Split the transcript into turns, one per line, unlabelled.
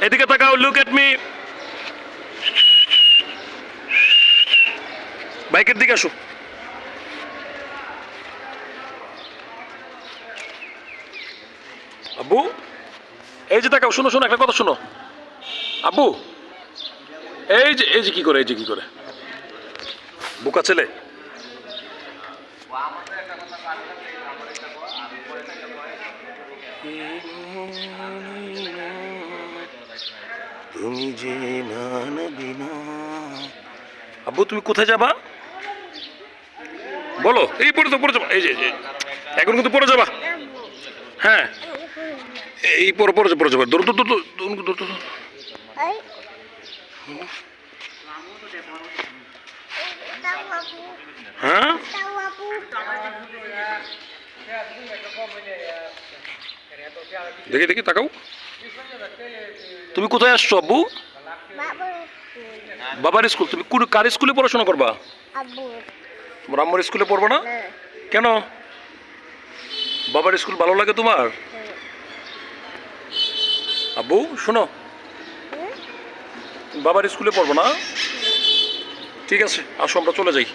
এদিকে তাকাও, look at me. বাইকের দিকে আসো। আব্বু, এই যে তাকাও, শোনো শোনো, একটা কথা শোনো। আব্বু, এই যে কি করে, বোকা ছেলে। তুমি যে আব্বু, তুমি কোথায় যাবা বলো? এই পড়ে যাবা, এই যে এখন কিন্তু পড়ে যাবা। হ্যাঁ, এই পড়ে যাবা, দৌড়। হ্যাঁ, দেখি তাকাও। তুমি কোথায় আসছো আব্বু? বাবার স্কুল। তুমি কার স্কুলে পড়াশোনা করবা? তোমার আম্মুর স্কুলে পড়বো না? কেন? বাবার স্কুল ভালো লাগে তোমার? আব্বু শোনো, বাবার স্কুলে পড়বো না? ঠিক আছে, আসো আমরা চলে যাই।